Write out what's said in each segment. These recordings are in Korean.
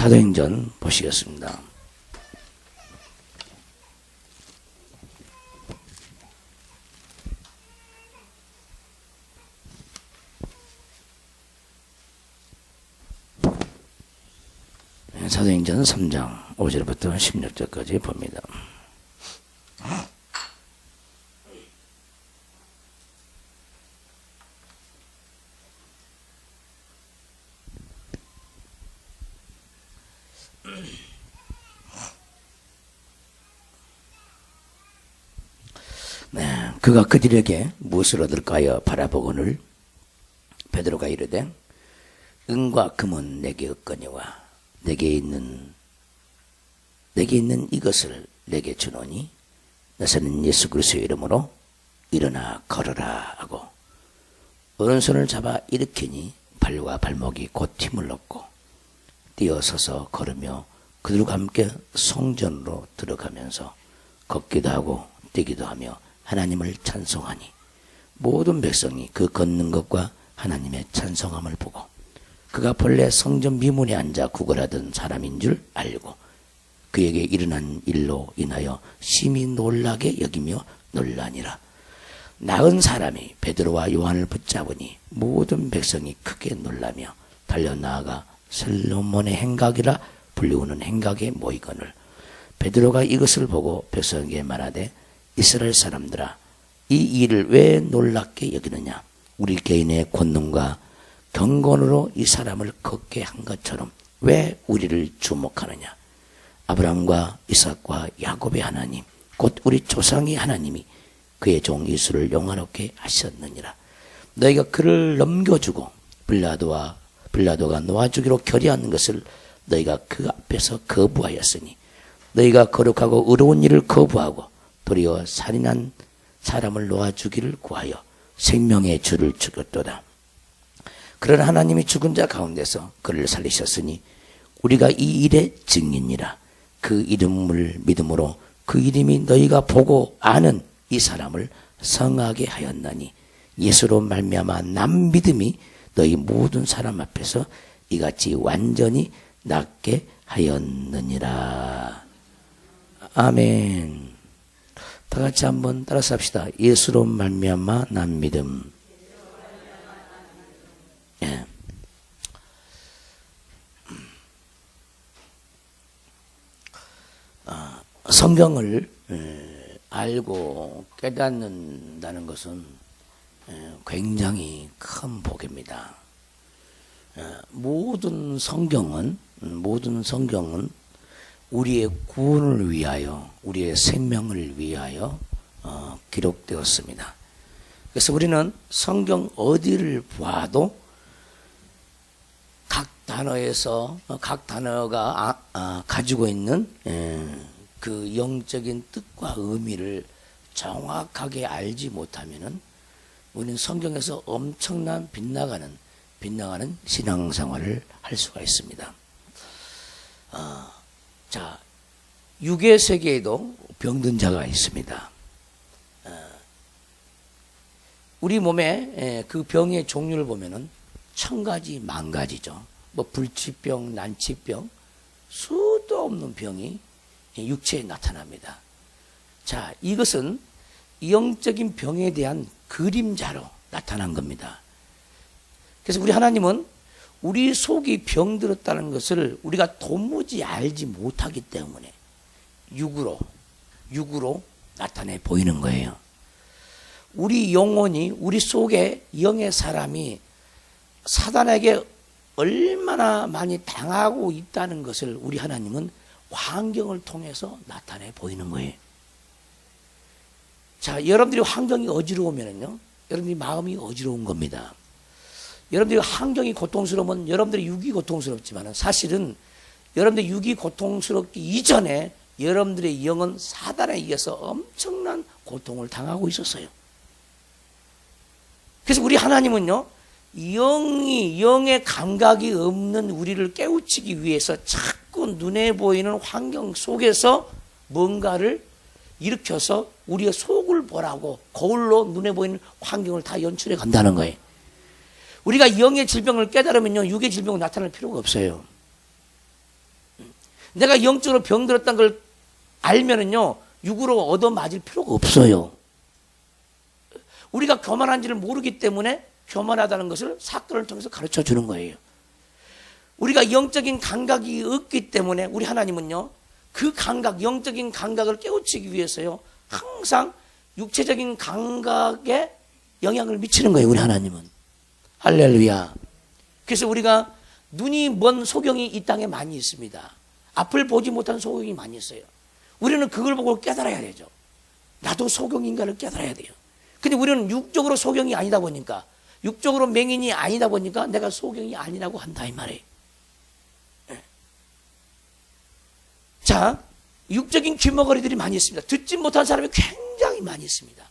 사도행전 보시겠습니다. 사도행전 3장 5절부터 16절까지 봅니다. 네, 그가 그들에게 무엇을 얻을까 하여 바라보거늘 베드로가 이르되 은과 금은 내게 없거니와 내게 있는 이것을 내게 주노니 나서는 예수 그리스도의 이름으로 일어나 걸어라 하고 오른손을 잡아 일으키니 발과 발목이 곧 힘을 얻고 뛰어서서 걸으며 그들과 함께 성전으로 들어가면서 걷기도 하고 뛰기도 하며 하나님을 찬송하니 모든 백성이 그 걷는 것과 하나님의 찬송함을 보고 그가 본래 성전 미문에 앉아 구걸하던 사람인 줄 알고 그에게 일어난 일로 인하여 심히 놀라게 여기며 놀라니라. 나은 사람이 베드로와 요한을 붙잡으니 모든 백성이 크게 놀라며 달려나아가 솔로몬의 행각이라 불리우는 행각에 모이거늘 베드로가 이것을 보고 백성에게 말하되 이스라엘 사람들아 이 일을 왜 놀랍게 여기느냐. 우리 개인의 권능과 경건으로 이 사람을 걷게 한 것처럼 왜 우리를 주목하느냐. 아브라함과 이삭과 야곱의 하나님 곧 우리 조상의 하나님이 그의 종 예수를 영화롭게 하셨느니라. 너희가 그를 넘겨주고 빌라도가 놓아주기로 결의하는 것을 너희가 그 앞에서 거부하였으니 너희가 거룩하고 의로운 일을 거부하고 도리어 살인한 사람을 놓아주기를 구하여 생명의 주를 죽였도다. 그러나 하나님이 죽은 자 가운데서 그를 살리셨으니 우리가 이 일의 증인이라. 그 이름을 믿음으로 그 이름이 너희가 보고 아는 이 사람을 성하게 하였나니 예수로 말미암아 남 믿음이 너희 모든 사람 앞에서 이같이 완전히 낫게 하였느니라. 아멘. 다 같이 한번 따라서 합시다. 예수로 말미암아 남 믿음. 예. 성경을 알고 깨닫는다는 것은 굉장히 큰 복입니다. 모든 성경은 우리의 구원을 위하여, 우리의 생명을 위하여 기록되었습니다. 그래서 우리는 성경 어디를 봐도 각 단어에서 각 단어가 가지고 있는 그 영적인 뜻과 의미를 정확하게 알지 못하면은 우리는 성경에서 엄청난 빗나가는 신앙생활을 할 수가 있습니다. 자, 육의 세계에도 병든 자가 있습니다. 우리 몸에 그 병의 종류를 보면은 1000가지, 10,000가지죠. 뭐 불치병, 난치병, 수도 없는 병이 육체에 나타납니다. 자, 이것은 영적인 병에 대한 그림자로 나타난 겁니다. 그래서 우리 하나님은 우리 속이 병들었다는 것을 우리가 도무지 알지 못하기 때문에 육으로 나타내 보이는 거예요. 우리 영혼이, 우리 속에 영의 사람이 사단에게 얼마나 많이 당하고 있다는 것을 우리 하나님은 환경을 통해서 나타내 보이는 거예요. 자, 여러분들이 환경이 어지러우면요, 여러분들이 마음이 어지러운 겁니다. 여러분들이 환경이 고통스러우면 여러분들의 육이 고통스럽지만 사실은 여러분들의 육이 고통스럽기 이전에 여러분들의 영은 사단에 의해서 엄청난 고통을 당하고 있었어요. 그래서 우리 하나님은요, 영의 감각이 없는 우리를 깨우치기 위해서 자꾸 눈에 보이는 환경 속에서 뭔가를 일으켜서 우리의 속을 보라고 거울로 눈에 보이는 환경을 다 연출해 간다는 거예요. 우리가 영의 질병을 깨달으면요, 육의 질병은 나타날 필요가 없어요. 내가 영적으로 병들었다는 걸 알면은요, 육으로 얻어맞을 필요가 없어요. 우리가 교만한지를 모르기 때문에 교만하다는 것을 사건을 통해서 가르쳐 주는 거예요. 우리가 영적인 감각이 없기 때문에 우리 하나님은요, 그 감각, 영적인 감각을 깨우치기 위해서요, 항상 육체적인 감각에 영향을 미치는 거예요, 우리 하나님은. 할렐루야. 그래서 우리가 눈이 먼 소경이 이 땅에 많이 있습니다. 앞을 보지 못한 소경이 많이 있어요. 우리는 그걸 보고 깨달아야 되죠. 나도 소경인가를 깨달아야 돼요. 근데 우리는 육적으로 소경이 아니다 보니까, 육적으로 맹인이 아니다 보니까 내가 소경이 아니라고 한다 이 말이에요. 자, 육적인 귀머거리들이 많이 있습니다. 듣지 못한 사람이 굉장히 많이 있습니다.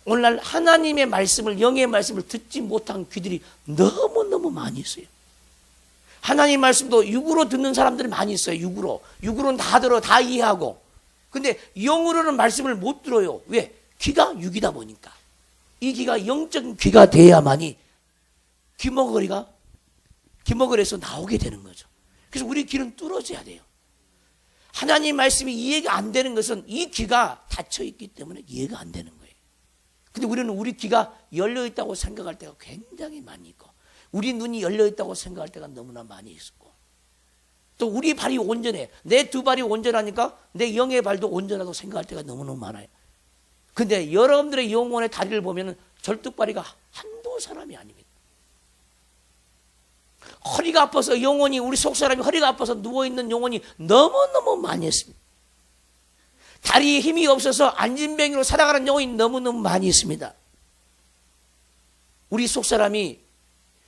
오늘날 하나님의 말씀을, 영의 말씀을 듣지 못한 귀들이 너무너무 많이 있어요. 하나님 말씀도 육으로 듣는 사람들이 많이 있어요. 육으로는 다 들어, 다 이해하고. 근데 영으로는 말씀을 못 들어요. 왜? 귀가 육이다 보니까. 이 귀가 영적인 귀가 돼야만이 귀머거리에서 나오게 되는 거죠. 그래서 우리 귀는 뚫어져야 돼요. 하나님 말씀이 이해가 안 되는 것은 이 귀가 닫혀 있기 때문에 이해가 안 되는 거예요. 근데 우리는 우리 귀가 열려 있다고 생각할 때가 굉장히 많이 있고, 우리 눈이 열려 있다고 생각할 때가 너무나 많이 있고, 또 우리 발이 온전해. 내 두 발이 온전하니까 내 영의 발도 온전하다고 생각할 때가 너무너무 많아요. 근데 여러분들의 영혼의 다리를 보면 절뚝발이가 한두 사람이 아닙니다. 허리가 아파서 영혼이, 우리 속사람이 허리가 아파서 누워있는 영혼이 너무너무 많이 있습니다. 다리에 힘이 없어서 안진뱅이로 살아가는 영혼이 너무너무 많이 있습니다. 우리 속사람이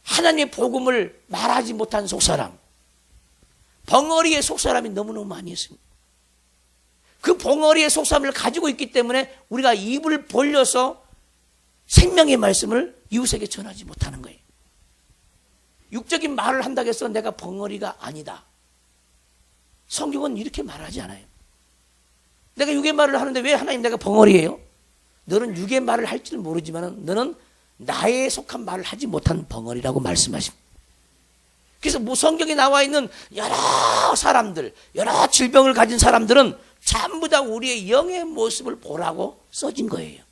하나님의 복음을 말하지 못한 속사람, 벙어리의 속사람이 너무너무 많이 있습니다. 그 벙어리의 속사람을 가지고 있기 때문에 우리가 입을 벌려서 생명의 말씀을 이웃에게 전하지 못하는 거예요. 육적인 말을 한다고 해서 내가 벙어리가 아니다. 성경은 이렇게 말하지 않아요. 내가 육의 말을 하는데 왜 하나님 내가 벙어리예요? 너는 육의 말을 할 줄 모르지만 너는 나에 속한 말을 하지 못한 벙어리라고 말씀하십니다. 그래서 성경에 나와 있는 여러 사람들, 여러 질병을 가진 사람들은 전부 다 우리의 영의 모습을 보라고 써진 거예요.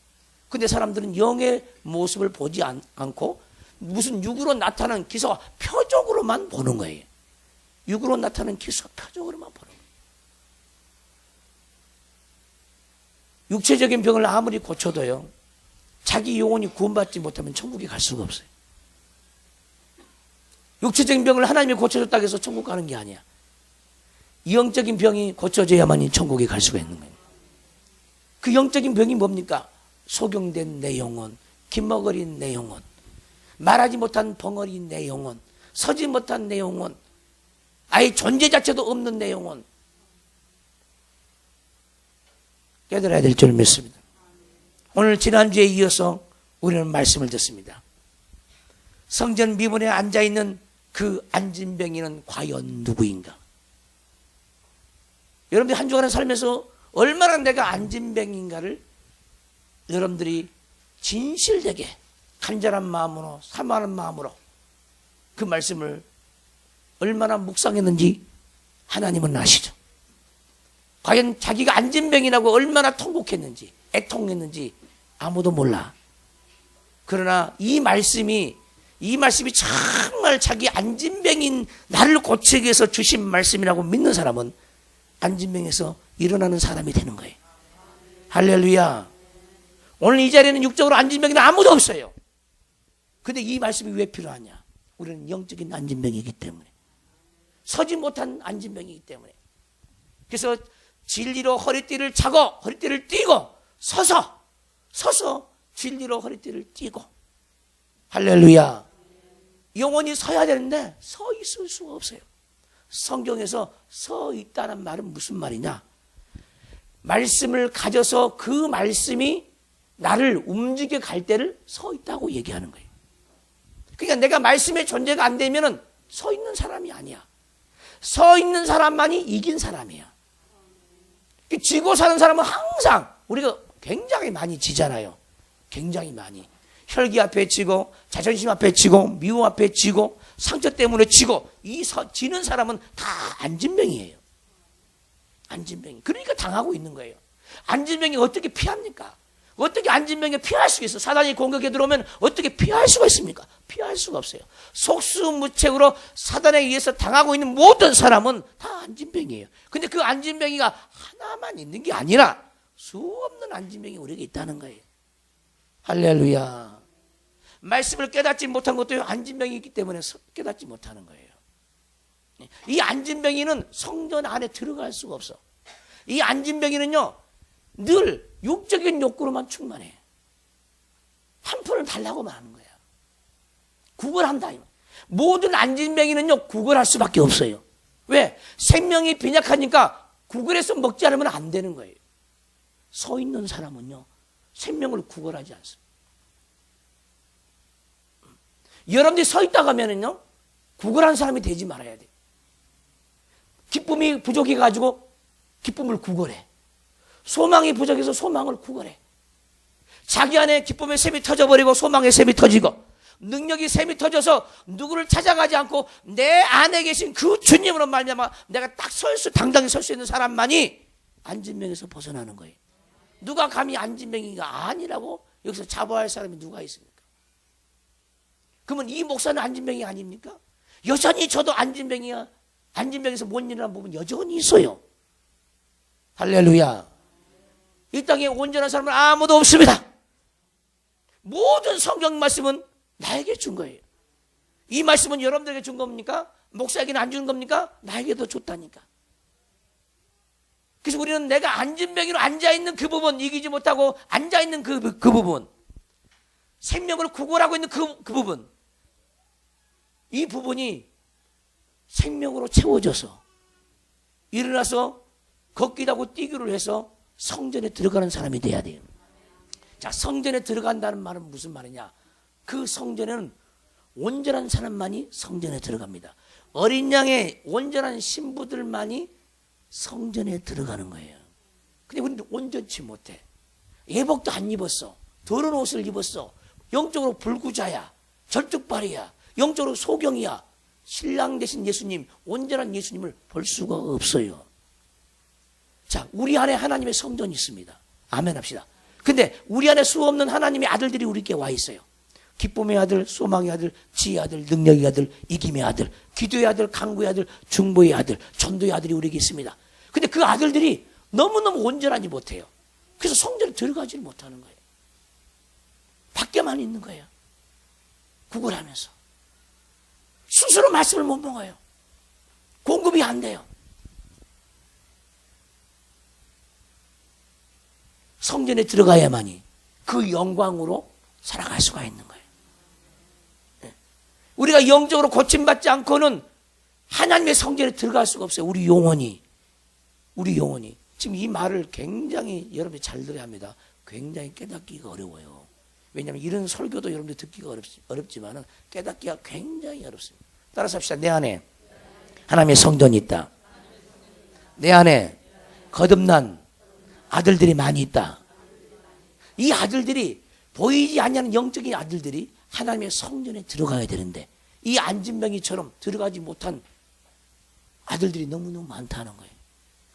근데 사람들은 영의 모습을 보지 않고 무슨 육으로 나타나는 기사와 표적으로만 보는 거예요. 육으로 나타나는 기사와 표적으로만 보는 거예요. 육체적인 병을 아무리 고쳐도요, 자기 영혼이 구원받지 못하면 천국에 갈 수가 없어요. 육체적인 병을 하나님이 고쳐줬다고 해서 천국 가는 게 아니야. 영적인 병이 고쳐져야만이 천국에 갈 수가 있는 거예요. 그 영적인 병이 뭡니까? 소경된 내 영혼, 김머거린 내 영혼, 말하지 못한 벙어리인 내 영혼, 서지 못한 내 영혼, 아예 존재 자체도 없는 내 영혼. 깨달아야 될 줄 믿습니다. 오늘 지난주에 이어서 우리는 말씀을 듣습니다. 성전 미문에 앉아있는 그 안진뱅이는 과연 누구인가? 여러분들이 한 주간을 살면서 얼마나 내가 안진뱅인가를 여러분들이 진실되게 간절한 마음으로, 사모하는 마음으로 그 말씀을 얼마나 묵상했는지 하나님은 아시죠. 과연 자기가 안진뱅이라고 얼마나 통곡했는지, 애통했는지 아무도 몰라. 그러나 이 말씀이 정말 자기 안진뱅인 나를 고치기 위해서 주신 말씀이라고 믿는 사람은 안진뱅에서 일어나는 사람이 되는 거예요. 할렐루야. 오늘 이 자리에는 육적으로 안진뱅이는 아무도 없어요. 근데 이 말씀이 왜 필요하냐? 우리는 영적인 안진뱅이기 때문에, 서지 못한 안진뱅이기 때문에. 그래서 진리로 허리띠를 차고 허리띠를 띠고 서서 진리로 허리띠를 띠고. 할렐루야. 영원히 서야 되는데 서 있을 수가 없어요. 성경에서 서 있다는 말은 무슨 말이냐? 말씀을 가져서 그 말씀이 나를 움직여 갈 때를 서 있다고 얘기하는 거예요. 그러니까 내가 말씀의 존재가 안 되면은 서 있는 사람이 아니야. 서 있는 사람만이 이긴 사람이야. 지고 사는 사람은 항상 우리가 굉장히 많이 지잖아요. 굉장히 많이. 혈기 앞에 지고, 자존심 앞에 지고, 미움 앞에 지고, 상처 때문에 지고, 지는 사람은 다 안진병이에요. 안진병이. 그러니까 당하고 있는 거예요. 안진병이 어떻게 피합니까? 어떻게 안진병이 피할 수 있어? 사단이 공격에 들어오면 어떻게 피할 수가 있습니까? 피할 수가 없어요. 속수무책으로 사단에 의해서 당하고 있는 모든 사람은 다 안진병이에요. 근데 그 안진병이가 하나만 있는 게 아니라 수없는 안진병이 우리에게 있다는 거예요. 할렐루야. 말씀을 깨닫지 못한 것도 안진병이 있기 때문에 깨닫지 못하는 거예요. 이 안진병이는 성전 안에 들어갈 수가 없어. 이 안진병이는요, 늘 육적인 욕구로만 충만해. 한 푼을 달라고만 하는 거야. 구걸한다. 모든 안진병이는요, 구걸할 수밖에 없어요. 왜? 생명이 빈약하니까 구걸해서 먹지 않으면 안 되는 거예요. 서 있는 사람은요, 생명을 구걸하지 않습니다. 여러분들이 서 있다가 하면은요, 구걸한 사람이 되지 말아야 돼. 기쁨이 부족해가지고 기쁨을 구걸해. 소망이 부족해서 소망을 구걸해. 자기 안에 기쁨의 샘이 터져버리고 소망의 샘이 터지고 능력이 샘이 터져서 누구를 찾아가지 않고 내 안에 계신 그 주님으로 말미암아 내가 딱 당당히 설 수 있는 사람만이 안진병에서 벗어나는 거예요. 누가 감히 안진병이가 아니라고 여기서 자부할 사람이 누가 있습니까? 그러면 이 목사는 안진병이 아닙니까? 여전히 저도 안진병이야. 안진병에서 못 일어나는 부분 여전히 있어요. 할렐루야. 이 땅에 온전한 사람은 아무도 없습니다. 모든 성경 말씀은 나에게 준 거예요. 이 말씀은 여러분들에게 준 겁니까? 목사에게는 안 주는 겁니까? 나에게도 줬다니까. 그래서 우리는 내가 안진병이로 앉아있는 그 부분, 이기지 못하고 앉아있는 그 부분, 생명을 구걸하고 있는 그 부분, 이 부분이 생명으로 채워져서 일어나서 걷기도 하고 뛰기를 해서 성전에 들어가는 사람이 돼야 돼요. 자, 성전에 들어간다는 말은 무슨 말이냐? 그 성전에는 온전한 사람만이 성전에 들어갑니다. 어린 양의 온전한 신부들만이 성전에 들어가는 거예요. 근데 우리는 온전치 못해. 예복도 안 입었어. 더러운 옷을 입었어. 영적으로 불구자야. 절뚝발이야. 영적으로 소경이야. 신랑 되신 예수님, 온전한 예수님을 볼 수가 없어요. 자, 우리 안에 하나님의 성전이 있습니다. 아멘 합시다. 근데 우리 안에 수없는 하나님의 아들들이 우리께 와 있어요. 기쁨의 아들, 소망의 아들, 지혜의 아들, 능력의 아들, 이김의 아들, 기도의 아들, 강구의 아들, 중보의 아들, 전도의 아들이 우리에게 있습니다. 근데 그 아들들이 너무너무 온전하지 못해요. 그래서 성전에 들어가지 못하는 거예요. 밖에만 있는 거예요. 구걸하면서. 스스로 말씀을 못 먹어요. 공급이 안 돼요. 성전에 들어가야만이 그 영광으로 살아갈 수가 있는 거예요. 우리가 영적으로 고침받지 않고는 하나님의 성전에 들어갈 수가 없어요. 우리 영혼이. 지금 이 말을 굉장히 여러분이 잘 들어야 합니다. 굉장히 깨닫기가 어려워요. 왜냐하면 이런 설교도 여러분들 듣기가 어렵지만 깨닫기가 굉장히 어렵습니다. 따라서 합시다. 내 안에 하나님의 성전이 있다. 내 안에 거듭난 아들들이 많이 있다. 이 아들들이 보이지 않는 영적인 아들들이 하나님의 성전에 들어가야 되는데 이 안진병이처럼 들어가지 못한 아들들이 너무너무 많다는 거예요.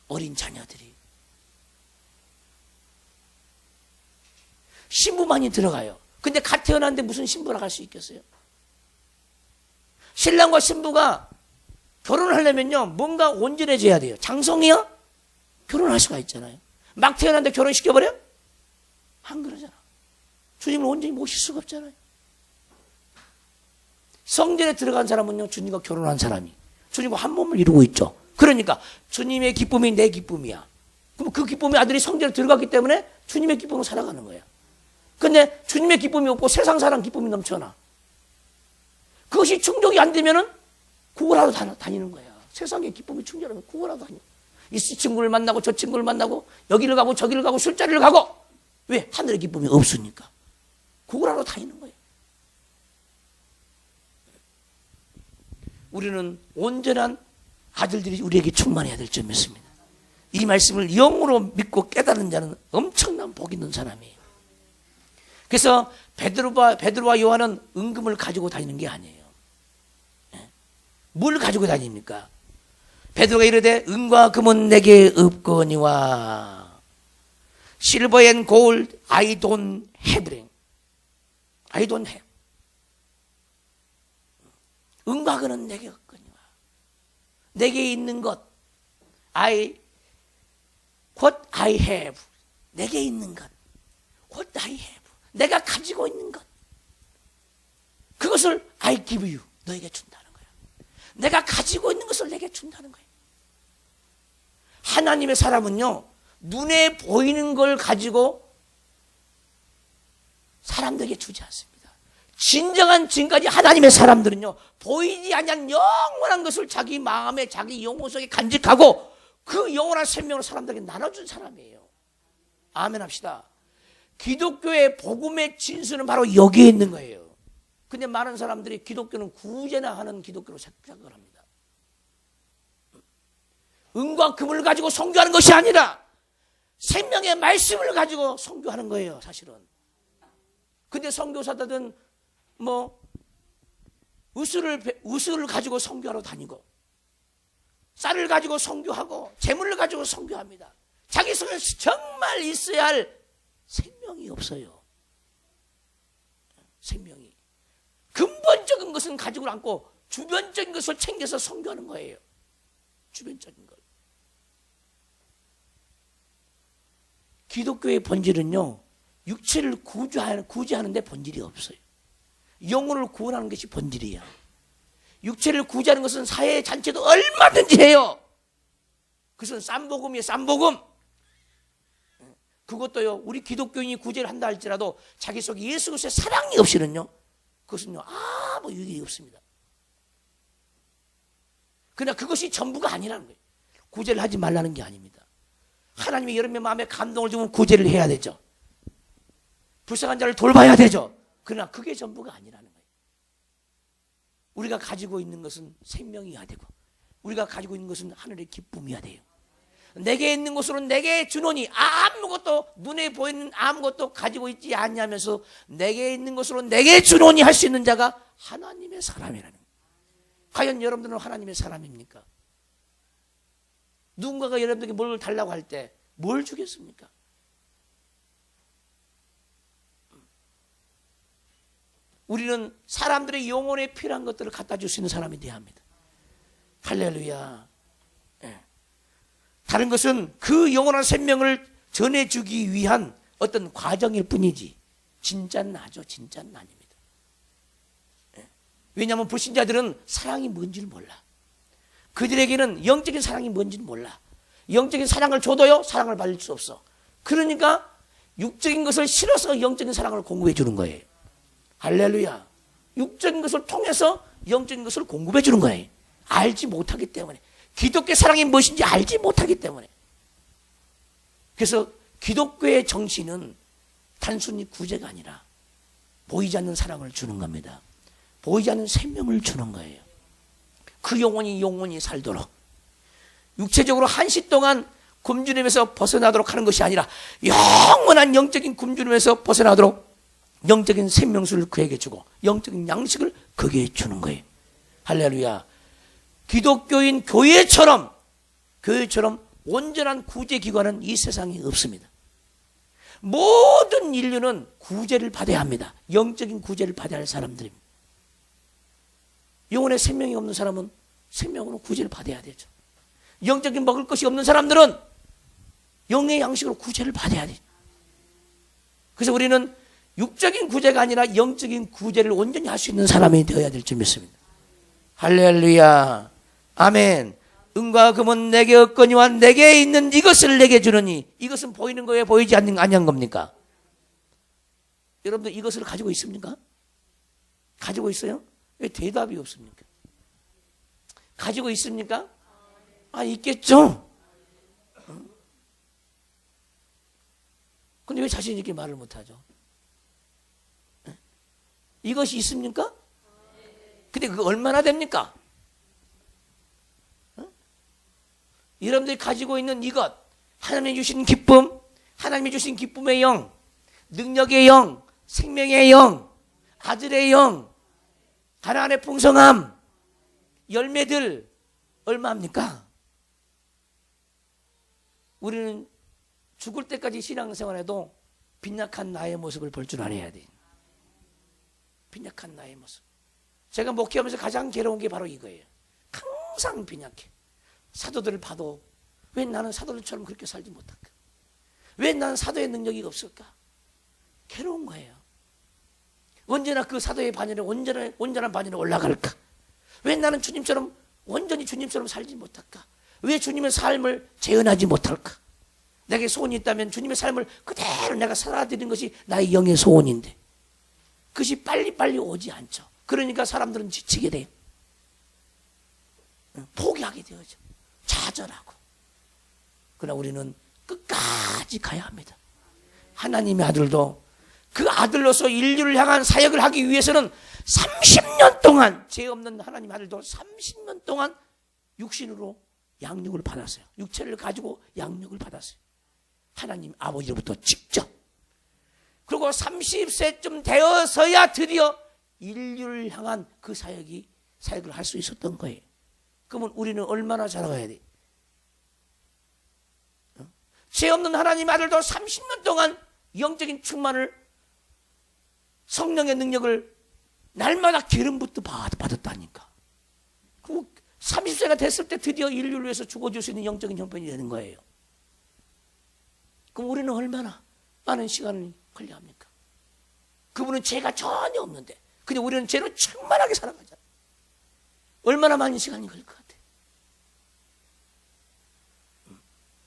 어린 자녀들이. 신부만이 들어가요. 근데 갓 태어났는데 무슨 신부라 갈 수 있겠어요? 신랑과 신부가 결혼하려면요 뭔가 온전해져야 돼요. 장성이야? 결혼할 수가 있잖아요. 막 태어났는데 결혼시켜버려? 안 그러잖아. 주님을 온전히 모실 수가 없잖아요. 성전에 들어간 사람은요 주님과 결혼한 사람이 주님과 한 몸을 이루고 있죠. 그러니까 주님의 기쁨이 내 기쁨이야. 그럼 그 기쁨이 아들이 성전에 들어갔기 때문에 주님의 기쁨으로 살아가는 거야. 근데 주님의 기쁨이 없고 세상 사람 기쁨이 넘쳐나. 그것이 충족이 안 되면은 구걸하러 다니는 거야. 세상의 기쁨이 충족하면 구걸하러 다니는 거야. 이 친구를 만나고 저 친구를 만나고 여기를 가고 저기를 가고 술자리를 가고. 왜? 하늘의 기쁨이 없으니까. 구걸하러 다니는 거예요. 우리는 온전한 아들들이 우리에게 충만해야 될 점이 있습니다. 이 말씀을 영으로 믿고 깨달은 자는 엄청난 복 있는 사람이에요. 그래서 베드로와 요한은 은금을 가지고 다니는 게 아니에요. 뭘 가지고 다닙니까? 베드로가 이르되 은과 금은 내게 없거니와 실버 앤 골드 I don't have. I don't have. 은과 금은 내게 없거니와 내게 있는 것 what I have. 내게 있는 것 what I have. 내가 가지고 있는 것 그것을 I give you. 너에게 준다는 거야. 내가 가지고 있는 것을 내게 준다는 거야. 하나님의 사람은요, 눈에 보이는 걸 가지고 사람들에게 주지 않습니다. 진정한 지금까지 하나님의 사람들은요, 보이지 않는 영원한 것을 자기 마음에 자기 영혼 속에 간직하고 그 영원한 생명을 사람들에게 나눠준 사람이에요. 아멘 합시다. 기독교의 복음의 진수는 바로 여기에 있는 거예요. 근데 많은 사람들이 기독교는 구제나 하는 기독교로 생각을 합니다. 은과 금을 가지고 선교하는 것이 아니라 생명의 말씀을 가지고 선교하는 거예요, 사실은. 근데 선교사들은 우슬을 가지고 선교하러 다니고 쌀을 가지고 선교하고 재물을 가지고 선교합니다. 자기 속에 정말 있어야 할 생명이 없어요. 생명이. 근본적인 것은 가지고 않고 주변적인 것을 챙겨서 선교하는 거예요. 주변적인 것. 기독교의 본질은요, 육체를 구제하는 데 본질이 없어요. 영혼을 구원하는 것이 본질이야. 육체를 구제하는 것은 사회 잔치도 얼마든지 해요. 그것은 쌈복음이에요, 쌈복음. 그것도요, 우리 기독교인이 구제를 한다 할지라도 자기 속에 예수 그리스도의 사랑이 없이는요, 그것은요, 아무 유익이 없습니다. 그러나 그것이 전부가 아니라는 거예요. 구제를 하지 말라는 게 아닙니다. 하나님이 여러분의 마음에 감동을 주면 구제를 해야 되죠. 불쌍한 자를 돌봐야 되죠. 그러나 그게 전부가 아니라는 거예요. 우리가 가지고 있는 것은 생명이어야 되고 우리가 가지고 있는 것은 하늘의 기쁨이어야 돼요. 내게 있는 것으로 내게 주노니 아무것도 눈에 보이는 아무것도 가지고 있지 않냐면서 내게 있는 것으로 내게 주노니 할 수 있는 자가 하나님의 사람이라는 거예요. 과연 여러분들은 하나님의 사람입니까? 누군가가 여러분들에게 뭘 달라고 할 때 뭘 주겠습니까? 우리는 사람들의 영혼에 필요한 것들을 갖다 줄 수 있는 사람이 되어야 합니다. 할렐루야. 다른 것은 그 영원한 생명을 전해주기 위한 어떤 과정일 뿐이지 진짜는 아죠. 진짜는 아닙니다. 왜냐하면 불신자들은 사랑이 뭔지를 몰라. 그들에게는 영적인 사랑이 뭔지를 몰라. 영적인 사랑을 줘도요, 사랑을 받을 수 없어. 그러니까 육적인 것을 실어서 영적인 사랑을 공급해 주는 거예요. 할렐루야. 육적인 것을 통해서 영적인 것을 공급해 주는 거예요. 알지 못하기 때문에. 기독교의 사랑이 무엇인지 알지 못하기 때문에. 그래서 기독교의 정신은 단순히 구제가 아니라 보이지 않는 사랑을 주는 겁니다. 보이지 않는 생명을 주는 거예요. 그 영혼이 살도록 육체적으로 한시 동안 굶주림에서 벗어나도록 하는 것이 아니라 영원한 영적인 굶주림에서 벗어나도록 영적인 생명수를 그에게 주고 영적인 양식을 그에게 주는 거예요. 할렐루야. 기독교인 교회처럼 온전한 구제기관은 이 세상에 없습니다. 모든 인류는 구제를 받아야 합니다. 영적인 구제를 받아야 할 사람들입니다. 영혼의 생명이 없는 사람은 생명으로 구제를 받아야 되죠. 영적인 먹을 것이 없는 사람들은 영의 양식으로 구제를 받아야 돼요. 그래서 우리는 육적인 구제가 아니라 영적인 구제를 온전히 할 수 있는 사람이 되어야 될 줄 믿습니다. 할렐루야. 아멘. 은과 금은 내게 없거니와 내게 있는 이것을 내게 주느니. 이것은 보이는 거예요? 보이지 않는 겁니까? 여러분들 이것을 가지고 있습니까? 가지고 있어요? 왜 대답이 없습니까? 가지고 있습니까? 있겠죠? 근데 왜 자신 있게 말을 못하죠? 이것이 있습니까? 근데 그거 얼마나 됩니까? 여러분들이 가지고 있는 이것, 하나님이 주신 기쁨, 하나님이 주신 기쁨의 영, 능력의 영, 생명의 영, 아들의 영, 가나안의 풍성함, 열매들 얼마입니까? 우리는 죽을 때까지 신앙생활해도 빈약한 나의 모습을 볼 줄 알아야 돼. 빈약한 나의 모습. 제가 목회하면서 가장 괴로운 게 바로 이거예요. 항상 빈약해. 사도들을 봐도 왜 나는 사도들처럼 그렇게 살지 못할까? 왜 나는 사도의 능력이 없을까? 괴로운 거예요. 언제나 그 사도의 반열에 온전한 반열에 올라갈까? 왜 나는 주님처럼 온전히 주님처럼 살지 못할까? 왜 주님의 삶을 재현하지 못할까? 내게 소원이 있다면 주님의 삶을 그대로 내가 살아드리는 것이 나의 영의 소원인데 그것이 빨리빨리 오지 않죠. 그러니까 사람들은 지치게 돼요. 포기하게 되어죠. 좌절하고. 그러나 우리는 끝까지 가야 합니다. 하나님의 아들도 그 아들로서 인류를 향한 사역을 하기 위해서는 30년 동안, 죄 없는 하나님 아들도 30년 동안 육신으로 양육을 받았어요. 육체를 가지고 양육을 받았어요. 하나님 아버지로부터 직접. 그리고 30세쯤 되어서야 드디어 인류를 향한 그 사역을 할 수 있었던 거예요. 그러면 우리는 얼마나 자라가야 돼? 죄 없는 하나님 아들도 30년 동안 영적인 충만을, 성령의 능력을 날마다 기름부터 받았다니까. 그리고 30세가 됐을 때 드디어 인류를 위해서 죽어줄 수 있는 영적인 형편이 되는 거예요. 그럼 우리는 얼마나 많은 시간을 걸려야 합니까? 그분은 죄가 전혀 없는데 근데 우리는 죄로 충만하게 살아가잖아요. 얼마나 많은 시간이 걸릴 것 같아요.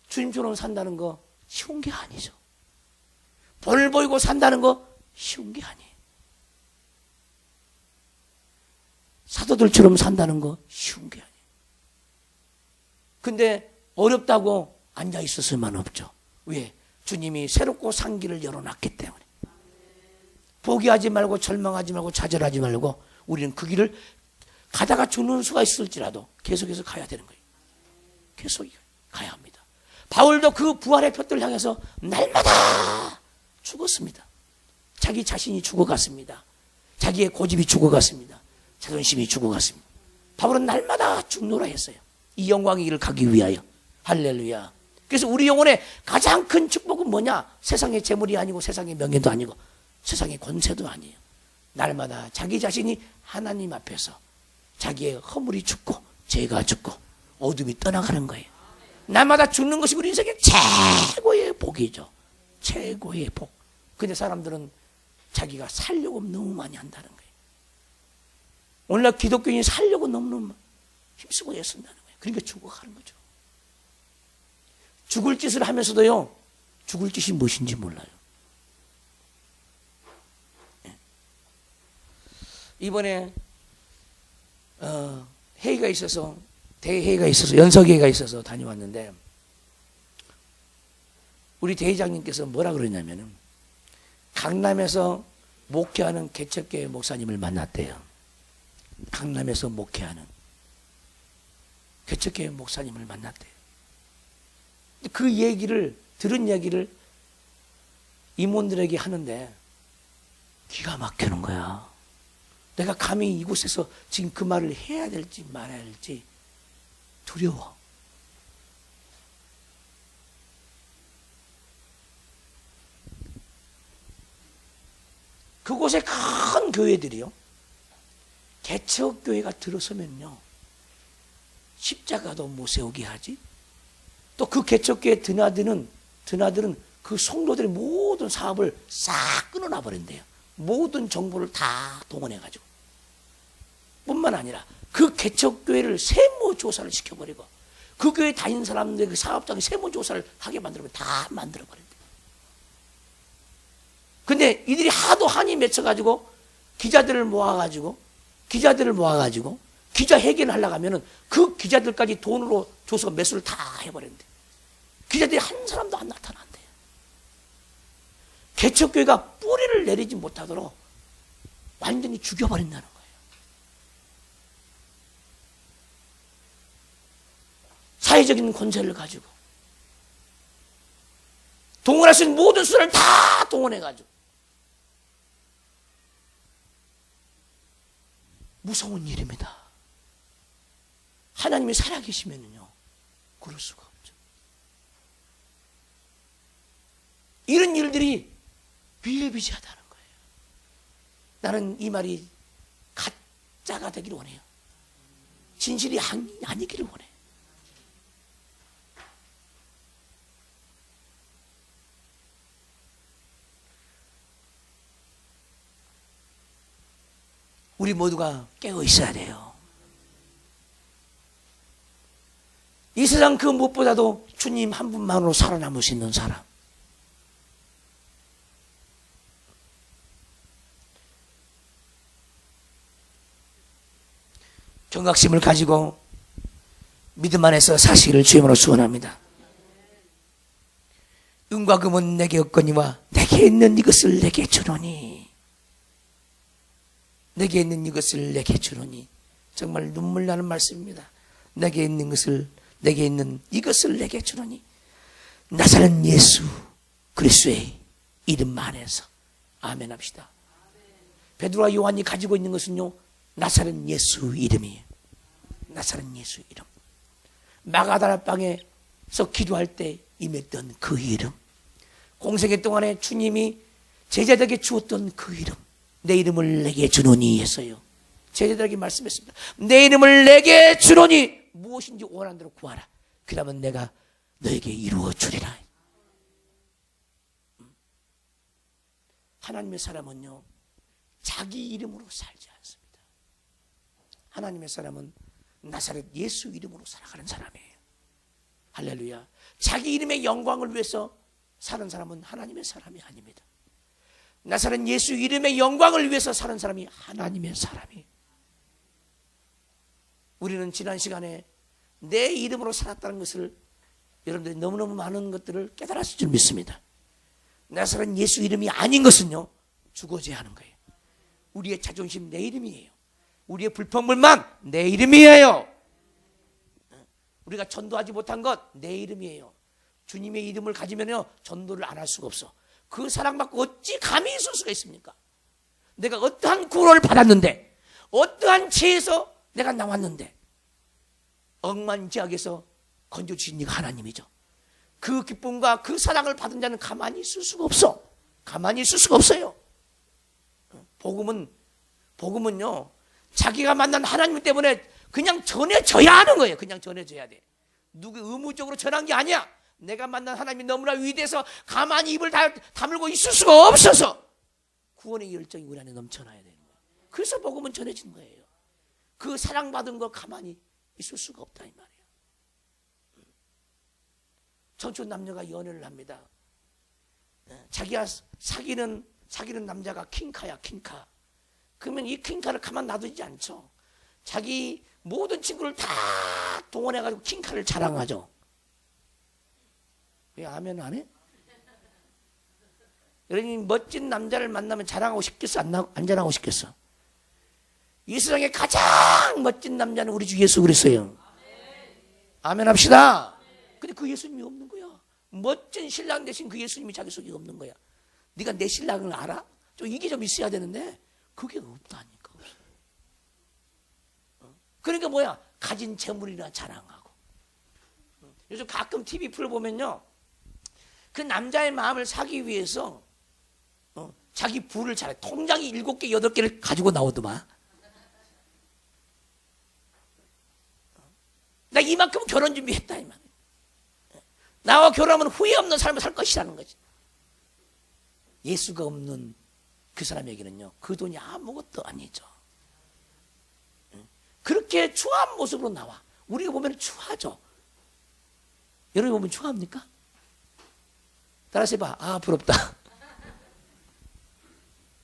주님처럼 산다는 거 쉬운 게 아니죠. 본을 보이고 산다는 거 쉬운 게 아니에요. 사도들처럼 산다는 거 쉬운 게 아니에요. 근데 어렵다고 앉아 있을 수만 없죠. 왜? 주님이 새롭고 산 길을 열어놨기 때문에. 포기하지 말고 절망하지 말고 좌절하지 말고 우리는 그 길을 가다가 죽는 수가 있을지라도 계속해서 가야 되는 거예요. 계속 가야 합니다. 바울도 그 부활의 표들을 향해서 날마다 죽었습니다. 자기 자신이 죽어갔습니다. 자기의 고집이 죽어갔습니다. 자존심이 죽어갔습니다. 바울은 날마다 죽노라 했어요. 이 영광의 길을 가기 위하여. 할렐루야. 그래서 우리 영혼의 가장 큰 축복은 뭐냐? 세상의 재물이 아니고 세상의 명예도 아니고 세상의 권세도 아니에요. 날마다 자기 자신이 하나님 앞에서 자기의 허물이 죽고 죄가 죽고 어둠이 떠나가는 거예요. 날마다 죽는 것이 우리 인생의 최고의 복이죠. 최고의 복. 근데 사람들은 자기가 살려고 너무 많이 한다는 거예요. 오늘날 기독교인이 살려고 너무너무 힘쓰고 애쓴다는 거예요. 그러니까 죽어가는 거죠. 죽을 짓을 하면서도요, 죽을 짓이 무엇인지 몰라요. 이번에 회의가 있어서, 대회의가 있어서, 연석회의가 있어서 다녀왔는데 우리 대회장님께서 뭐라 그러냐면은 강남에서 목회하는 개척교회 목사님을 만났대요. 강남에서 목회하는 개척교회 목사님을 만났대요. 그 얘기를, 들은 얘기를 임원들에게 하는데 기가 막히는 거야. 내가 감히 이곳에서 지금 그 말을 해야 될지 말아야 될지 두려워. 그곳에 큰 교회들이요, 개척교회가 들어서면요 십자가도 못 세우게 하지. 또 그 개척교회 드나드는 그 성도들의 모든 사업을 싹 끊어놔 버린대요. 모든 정보를 다 동원해가지고. 뿐만 아니라 그 개척교회를 세무조사를 시켜버리고 그 교회 다니는 사람들 그 사업장에 세무조사를 하게 만들면 다 만들어버린대요. 근데 이들이 하도 한이 맺혀가지고 기자들을 모아가지고 기자회견을 하려고 하면은 그 기자들까지 돈으로 줘서 매수를 다 해버린대. 기자들이 한 사람도 안 나타난대요. 개척교회가 뿌리를 내리지 못하도록 완전히 죽여버린다는 거예요. 사회적인 권세를 가지고 동원할 수 있는 모든 수를 다 동원해가지고 무서운 일입니다. 하나님이 살아계시면요 그럴 수가 없죠. 이런 일들이 비일비재하다는 거예요. 나는 이 말이 가짜가 되기를 원해요. 진실이 아니기를 원해. 우리 모두가 깨어 있어야 돼요. 이 세상 그 무엇보다도 주님 한 분만으로 살아남을 수 있는 사람. 경각심을 가지고 믿음 안에서 사시기를 주님으로 소원합니다. 은과 금은 내게 없거니와 내게 있는 이것을 내게 주노니, 내게 있는 이것을 내게 주노니. 정말 눈물 나는 말씀입니다. 내게 있는 것을, 내게 있는 이것을 내게 주노니. 나사렛 예수 그리스도의 이름 안에서 아멘 합시다. 베드로와 요한이 가지고 있는 것은요, 나사렛 예수 이름이에요. 나사렛 예수 이름. 마가다라 방에서 기도할 때 임했던 그 이름. 공생애 동안에 주님이 제자들에게 주었던 그 이름. 내 이름을 내게 주노니 했어요. 제자들에게 말씀했습니다. 내 이름을 내게 주노니 무엇인지 원하는 대로 구하라. 그러면 내가 너에게 이루어 주리라. 하나님의 사람은요, 자기 이름으로 살지 않습니다. 하나님의 사람은 나사렛 예수 이름으로 살아가는 사람이에요. 할렐루야. 자기 이름의 영광을 위해서 사는 사람은 하나님의 사람이 아닙니다. 나사렛 예수 이름의 영광을 위해서 사는 사람이 하나님의 사람이에요. 우리는 지난 시간에 내 이름으로 살았다는 것을 여러분들이 너무너무 많은 것들을 깨달았을 줄 믿습니다. 나사렛 예수 이름이 아닌 것은요, 죽어져야 하는 거예요. 우리의 자존심 내 이름이에요. 우리의 불평불만 내 이름이에요. 우리가 전도하지 못한 것 내 이름이에요. 주님의 이름을 가지면요, 전도를 안 할 수가 없어. 그 사랑받고 어찌 감히 있을 수가 있습니까? 내가 어떠한 구원을 받았는데, 어떠한 죄에서 내가 나왔는데, 억만지악에서 건져주신 이가 하나님이죠. 그 기쁨과 그 사랑을 받은 자는 가만히 있을 수가 없어. 가만히 있을 수가 없어요. 복음은요, 자기가 만난 하나님 때문에 그냥 전해져야 하는 거예요. 그냥 전해져야 돼. 누구 의무적으로 전한 게 아니야. 내가 만난 하나님이 너무나 위대해서 가만히 입을 다물고 있을 수가 없어서 구원의 열정이 우리 안에 넘쳐나야 되는 거예요. 그래서 복음은 전해지는 거예요. 그 사랑받은 거 가만히 있을 수가 없다 이 말이에요. 청춘 남녀가 연애를 합니다. 자기가 사귀는 남자가 킹카야, 킹카. 그러면 이 킹카를 가만 놔두지 않죠. 자기 모든 친구를 다 동원해가지고 킹카를 자랑하죠. 왜 아멘 안 해? 여러분이 멋진 남자를 만나면 자랑하고 싶겠어? 안 자랑하고 싶겠어? 이 세상에 가장 멋진 남자는 우리 주 예수 그리스도예요. 아멘 합시다. 근데 그 예수님이 없는 거야. 멋진 신랑 대신 그 예수님이 자기 속에 없는 거야. 네가 내 신랑을 알아? 이게 좀 있어야 되는데 그게 없다니까. 없어. 그러니까 뭐야? 가진 재물이나 자랑하고. 요즘 가끔 TV 프로 보면요, 그 남자의 마음을 사기 위해서 자기 부를 잘해. 통장이 7개, 8개를 가지고 나오더만. 나 이만큼 결혼 준비했다 이 말. 나와 결혼하면 후회 없는 삶을 살 것이라는 거지. 예수가 없는 그 사람에게는요, 그 돈이 아무것도 아니죠. 그렇게 추한 모습으로 나와. 우리가 보면 추하죠. 여러분이 보면 추합니까? 따라서 해봐. 아, 부럽다.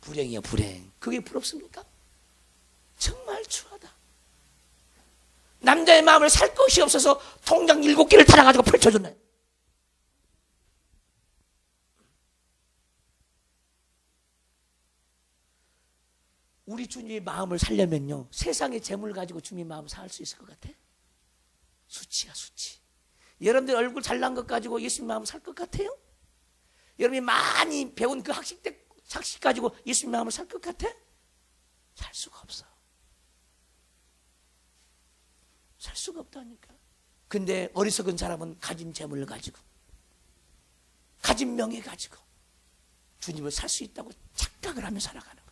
불행이야, 불행. 그게 부럽습니까? 정말 추하다. 남자의 마음을 살 것이 없어서 통장 7개를 달아가지고 펼쳐줬네. 우리 주님의 마음을 살려면요, 세상의 재물 가지고 주님의 마음을 살 수 있을 것 같아? 수치야, 수치. 여러분들 얼굴 잘난 것 가지고 예수님 마음을 살 것 같아요? 여러분이 많이 배운 그 학식 가지고 예수님 마음을 살 것 같아? 살 수가 없어. 살 수가 없다니까. 근데 어리석은 사람은 가진 재물을 가지고, 가진 명예 가지고, 주님을 살 수 있다고 착각을 하며 살아가는 거예요.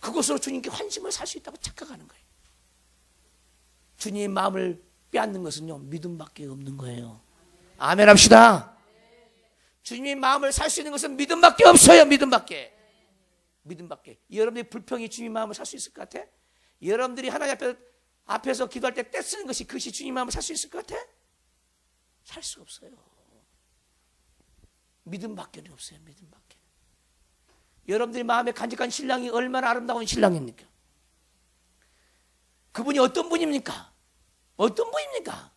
그것으로 주님께 환심을 살 수 있다고 착각하는 거예요. 주님의 마음을 빼앗는 것은요, 믿음밖에 없는 거예요. 아멘 합시다. 주님의 마음을 살 수 있는 것은 믿음밖에 없어요. 믿음밖에. 여러분들이 불평이 주님의 마음을 살 수 있을 것 같아? 여러분들이 하나님 앞에서 기도할 때 떼쓰는 것이 그것이 주님의 마음을 살 수 있을 것 같아? 살 수 없어요. 믿음밖에 없어요. 믿음밖에. 여러분들이 마음에 간직한 신랑이 얼마나 아름다운 신랑입니까? 그분이 어떤 분입니까? 어떤 분입니까?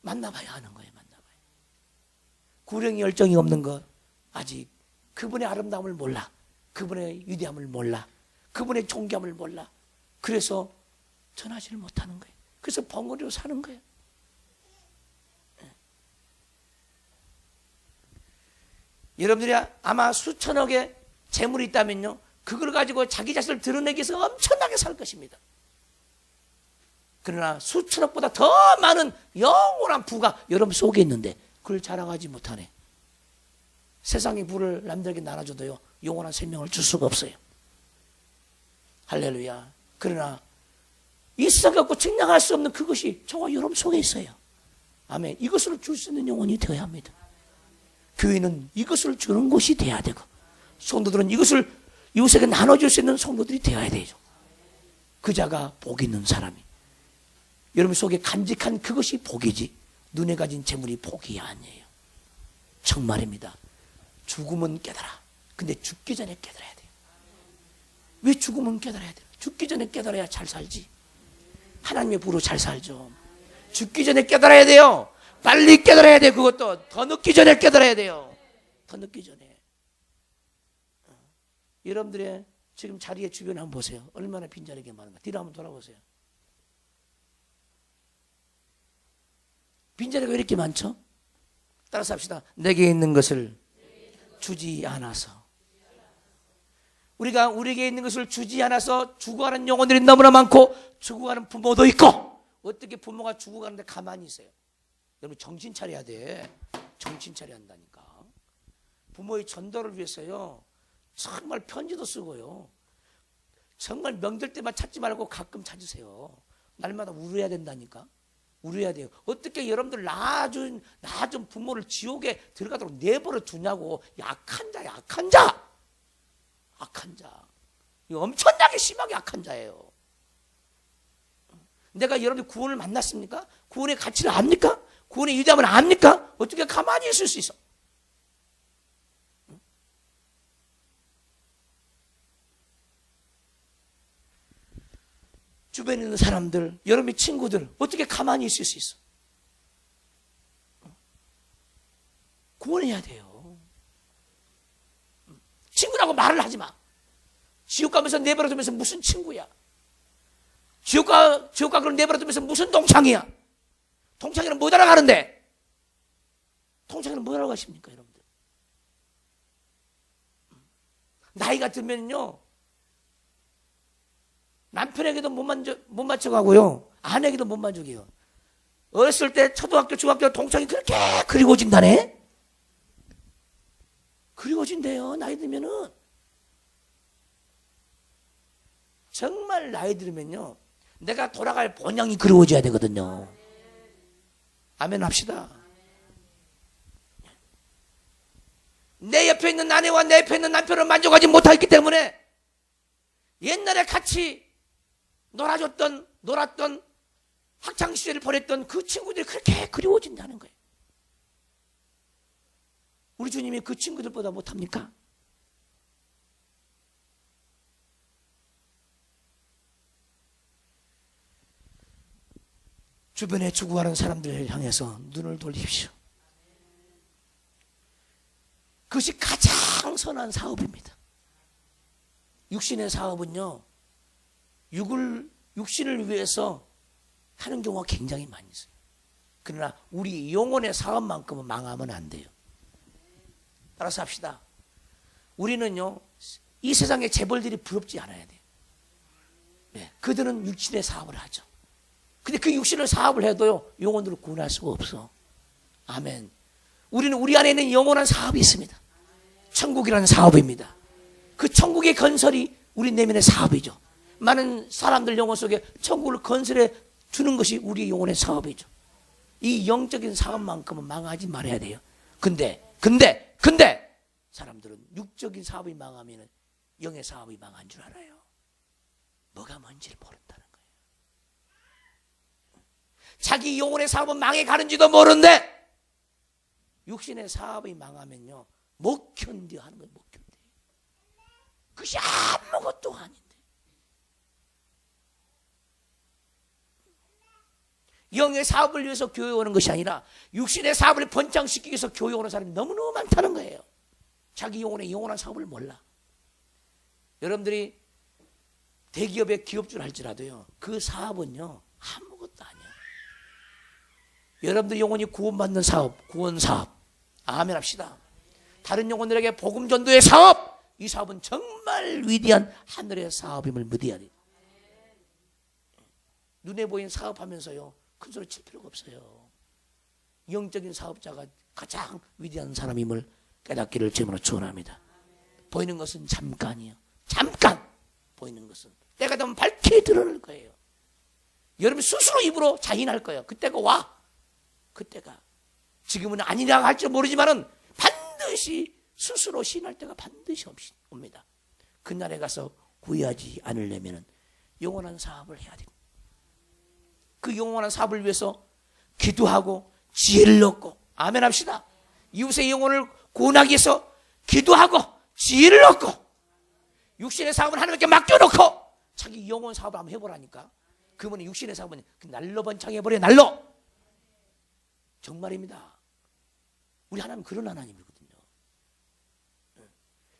만나봐야 하는 거예요. 만나봐야. 구령이 열정이 없는 것, 아직 그분의 아름다움을 몰라. 그분의 위대함을 몰라. 그분의 존귀함을 몰라. 그래서 전하지를 못하는 거예요. 그래서 벙어리로 사는 거예요. 여러분들이 아마 수천억의 재물이 있다면요, 그걸 가지고 자기 자신을 드러내기 위해서 엄청나게 살 것입니다. 그러나 수천억보다 더 많은 영원한 부가 여러분 속에 있는데 그걸 자랑하지 못하네. 세상의 부를 남들에게 나눠줘도요, 영원한 생명을 줄 수가 없어요. 할렐루야. 그러나 이 세상 갖고 측량할 수 없는 그것이 저와 여러분 속에 있어요. 아멘. 이것을 줄 수 있는 영혼이 되어야 합니다. 교회는 이것을 주는 곳이 돼야 되고, 성도들은 이것을 이웃에게 나눠줄 수 있는 성도들이 되어야 되죠. 그 자가 복 있는 사람이. 여러분 속에 간직한 그것이 복이지, 눈에 가진 재물이 복이 아니에요. 정말입니다. 죽으면 깨달아. 근데 죽기 전에 깨달아야 돼요. 왜 죽으면 깨달아야 돼요? 죽기 전에 깨달아야 잘 살지. 하나님의 부로 잘 살죠. 죽기 전에 깨달아야 돼요. 빨리 깨달아야 돼요. 그것도 더 늦기 전에 깨달아야 돼요. 더 늦기 전에. 여러분들의 지금 자리에 주변에 한번 보세요. 얼마나 빈자리가 많은가. 뒤로 한번 돌아보세요. 빈자리가 왜 이렇게 많죠? 따라서 합시다. 내게 있는 것을 주지 않아서. 우리가 우리에게 있는 것을 주지 않아서 죽어가는 영혼들이 너무나 많고, 죽어가는 부모도 있고. 어떻게 부모가 죽어가는데 가만히 있어요? 여러분 정신 차려야 돼. 정신 차려야 한다니까. 부모의 전도를 위해서요, 정말 편지도 쓰고요, 정말 명절 때만 찾지 말고 가끔 찾으세요. 날마다 울어야 된다니까. 울어야 돼요. 어떻게 여러분들 낳아준 부모를 지옥에 들어가도록 내버려 두냐고. 약한 자, 약한 자. 악한 자. 이거 엄청나게 심하게 악한 자예요. 내가 여러분들 구원을 만났습니까? 구원의 가치를 압니까? 구원의 위대함을 압니까? 어떻게 가만히 있을 수 있어? 주변에 있는 사람들, 여러분의 친구들, 어떻게 가만히 있을 수 있어? 구원해야 돼요. 친구라고 말을 하지 마. 지옥 가면서 내버려두면서 무슨 친구야? 지옥 가 그걸 내버려두면서 무슨 동창이야? 동창이는 못 알아가는데. 동창이는 못 알아가십니까, 여러분들? 나이가 들면요, 남편에게도 못 맞춰가고요, 아내에게도 못 만족해요. 어렸을 때 초등학교, 중학교 동창이 그렇게 그리워진다네? 그리워진대요, 나이 들면은. 정말 나이 들면요, 내가 돌아갈 본향이 그리워져야 되거든요. 아멘 합시다. 내 옆에 있는 아내와 내 옆에 있는 남편을 만족하지 못하기 때문에 옛날에 같이 놀았던 학창시절을 보냈던 그 친구들이 그렇게 그리워진다는 거예요. 우리 주님이 그 친구들보다 못합니까? 주변에 죽어가는 사람들을 향해서 눈을 돌리십시오. 그것이 가장 선한 사업입니다. 육신의 사업은요, 육신을 위해서 하는 경우가 굉장히 많이 있어요. 그러나 우리 영혼의 사업만큼은 망하면 안 돼요. 따라서 합시다. 우리는요, 이 세상의 재벌들이 부럽지 않아야 돼요. 네, 그들은 육신의 사업을 하죠. 근데 그 육신을 사업을 해도요, 영혼들을 구원할 수가 없어. 아멘. 우리는 우리 안에 있는 영원한 사업이 있습니다. 천국이라는 사업입니다. 그 천국의 건설이 우리 내면의 사업이죠. 많은 사람들 영혼 속에 천국을 건설해 주는 것이 우리의 영혼의 사업이죠. 이 영적인 사업만큼은 망하지 말아야 돼요. 근데 사람들은 육적인 사업이 망하면 영의 사업이 망한 줄 알아요. 뭐가 뭔지를 모른다는 거예요. 자기 영혼의 사업은 망해가는지도 모르는데 육신의 사업이 망하면요 못 견뎌 하는 거예요. 못 견뎌. 그것이 아무것도 아닌데. 영의 사업을 위해서 교회 오는 것이 아니라 육신의 사업을 번창시키기 위해서 교회 오는 사람이 너무너무 많다는 거예요. 자기 영혼의 영원한 사업을 몰라. 여러분들이 대기업의 기업주를 할지라도요 그 사업은요 아무것도 아니야. 여러분들 영혼이 구원받는 사업, 구원사업, 아멘 합시다. 다른 영혼들에게 복음 전도의 사업, 이 사업은 정말 위대한 하늘의 사업임을 믿어야 돼요. 눈에 보이는 사업하면서요 큰 소리 칠 필요가 없어요. 영적인 사업자가 가장 위대한 사람임을 깨닫기를 주님으로 축원합니다. 보이는 것은 잠깐이에요. 잠깐 보이는 것은 때가 되면 밝히 드러날 거예요. 여러분 스스로 입으로 자인할 거예요. 그때가 와. 그때가 지금은 아니라 할지 모르지만은 반드시 스스로 신할 때가 반드시 옵니다. 그날에 가서 후회하지 않으려면 영원한 사업을 해야 됩니다. 그 영원한 사업을 위해서 기도하고 지혜를 얻고 아멘 합시다. 이웃의 영혼을 구원하기 위해서 기도하고 지혜를 얻고 육신의 사업은 하나님께 맡겨놓고 자기 영혼 사업을 한번 해보라니까. 그분은 육신의 사업은 날로 번창해버려. 날로. 정말입니다. 우리 하나님 그런 하나님이거든요.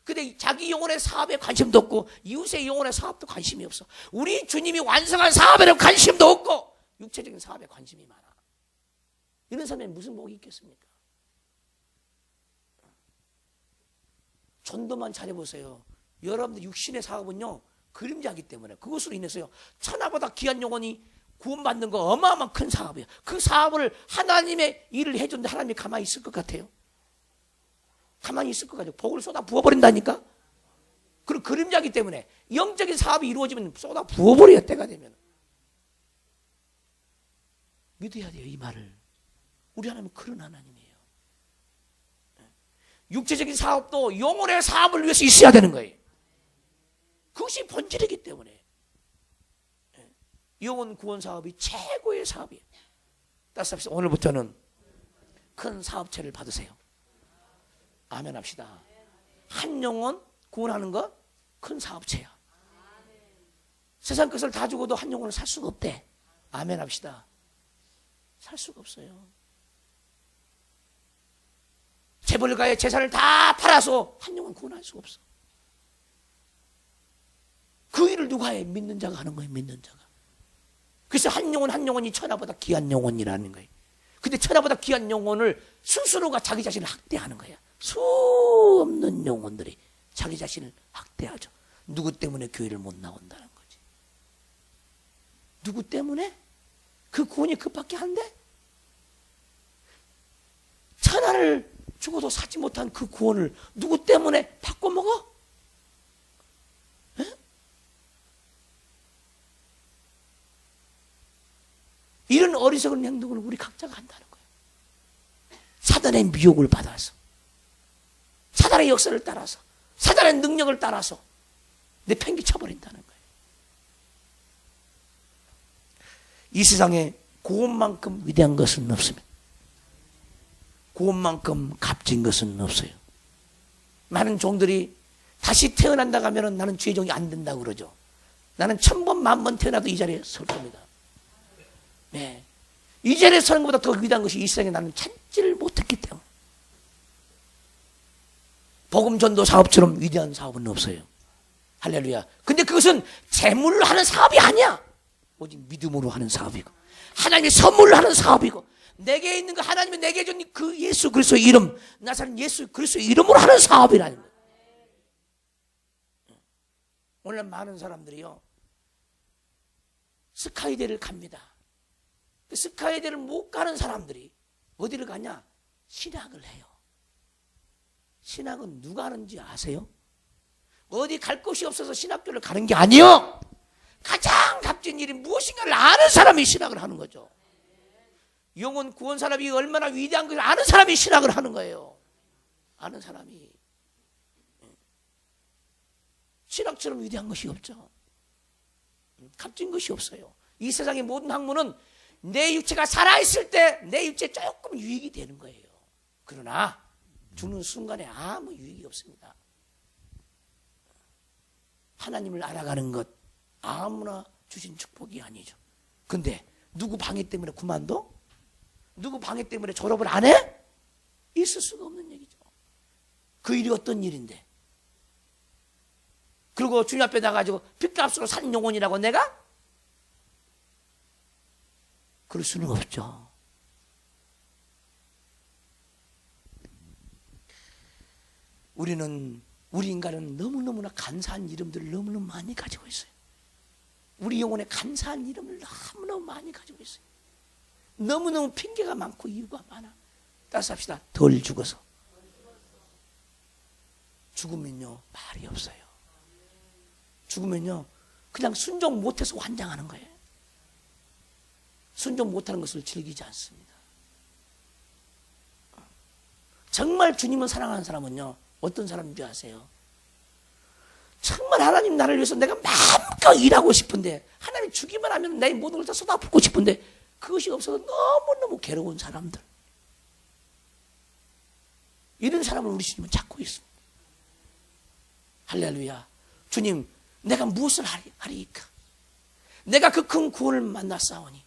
근데 자기 영혼의 사업에 관심도 없고 이웃의 영혼의 사업도 관심이 없어. 우리 주님이 완성한 사업에는 관심도 없고 육체적인 사업에 관심이 많아. 이런 사람에 무슨 복이 있겠습니까? 전도만 잘해보세요. 여러분들 육신의 사업은요 그림자이기 때문에 그것으로 인해서요 천하보다 귀한 영혼이 구원받는 거 어마어마한 큰 사업이에요. 그 사업을 하나님의 일을 해줬는데 하나님이 가만히 있을 것 같아요? 가만히 있을 것 같아요. 복을 쏟아 부어버린다니까. 그리고 그림자이기 때문에 영적인 사업이 이루어지면 쏟아 부어버려요. 때가 되면. 믿어야 돼요 이 말을. 우리 하나님은 그런 하나님이에요. 육체적인 사업도 영혼의 사업을 위해서 있어야 되는 거예요. 그것이 본질이기 때문에 영혼 구원 사업이 최고의 사업이에요. 따라서 오늘부터는 큰 사업체를 받으세요. 아멘 합시다. 한 영혼 구원하는 거 큰 사업체야. 세상 것을 다 주고도 한 영혼을 살 수가 없대. 아멘 합시다. 살 수가 없어요. 재벌가의 재산을 다 팔아서 한 영혼 구원할 수가 없어. 그 일을 누가 해? 믿는 자가 하는 거예요. 믿는 자가. 그래서 한 영혼이 천하보다 귀한 영혼이라는 거예요. 근데 천하보다 귀한 영혼을 스스로가 자기 자신을 학대하는 거야. 수 없는 영혼들이 자기 자신을 학대하죠. 누구 때문에 교회를 못 나온다는 거지. 누구 때문에? 그 구원이 그밖에 안 돼? 천하를 죽어도 사지 못한 그 구원을 누구 때문에 바꿔먹어? 에? 이런 어리석은 행동을 우리 각자가 한다는 거예요. 사단의 미혹을 받아서, 사단의 역사를 따라서, 사단의 능력을 따라서 내 팽개 쳐버린다는 거예요. 이 세상에 구원만큼 위대한 것은 없습니다. 구원만큼 값진 것은 없어요. 많은 종들이 다시 태어난다고 하면 나는 죄종이 안 된다고 그러죠. 나는 1000번, 10,000번 태어나도 이 자리에 설 겁니다. 네. 이 자리에 서는 것보다 더 위대한 것이 이 세상에 나는 찾지를 못했기 때문에. 복음 전도 사업처럼 위대한 사업은 없어요. 할렐루야. 근데 그것은 재물로 하는 사업이 아니야. 오직 믿음으로 하는 사업이고 하나님의 선물로 하는 사업이고 내게 있는 거 하나님이 내게 준 그 예수 그리스도의 이름, 나사렛 예수 그리스도의 이름으로 하는 사업이라는 거예요. 오늘 많은 사람들이요 스카이대를 갑니다. 그 스카이대를 못 가는 사람들이 어디를 가냐? 신학을 해요. 신학은 누가 하는지 아세요? 어디 갈 곳이 없어서 신학교를 가는 게 아니요. 가장 값진 일이 무엇인가를 아는 사람이 신학을 하는 거죠. 영혼 구원 사람이 얼마나 위대한 것을 아는 사람이 신학을 하는 거예요. 아는 사람이. 신학처럼 위대한 것이 없죠. 값진 것이 없어요. 이 세상의 모든 학문은 내 육체가 살아있을 때 내 육체에 조금 유익이 되는 거예요. 그러나 죽는 순간에 아무 유익이 없습니다. 하나님을 알아가는 것 아무나 주신 축복이 아니죠. 근데 누구 방해 때문에 그만둬? 누구 방해 때문에 졸업을 안 해? 있을 수가 없는 얘기죠. 그 일이 어떤 일인데? 그리고 주님 앞에 나가지고 핏값으로 산 영혼이라고 내가? 그럴 수는 없죠. 우리 인간은 너무너무나 감사한 이름들을 너무너무 많이 가지고 있어요. 우리 영혼에 감사한 이름을 너무너무 많이 가지고 있어요. 너무너무 핑계가 많고 이유가 많아. 따라서 합시다. 덜 죽어서. 죽으면요 말이 없어요. 죽으면요 그냥 순종 못해서 환장하는 거예요. 순종 못하는 것을 즐기지 않습니다. 정말 주님을 사랑하는 사람은요 어떤 사람인지 아세요? 정말 하나님 나를 위해서 내가 마음껏 일하고 싶은데 하나님이 주기만 하면 내 모든 걸 다 쏟아붓고 싶은데 그것이 없어서 너무너무 괴로운 사람들, 이런 사람을 우리 주님은 찾고 있습니다. 할렐루야. 주님 내가 무엇을 하리이까? 내가 그 큰 구원을 만났사오니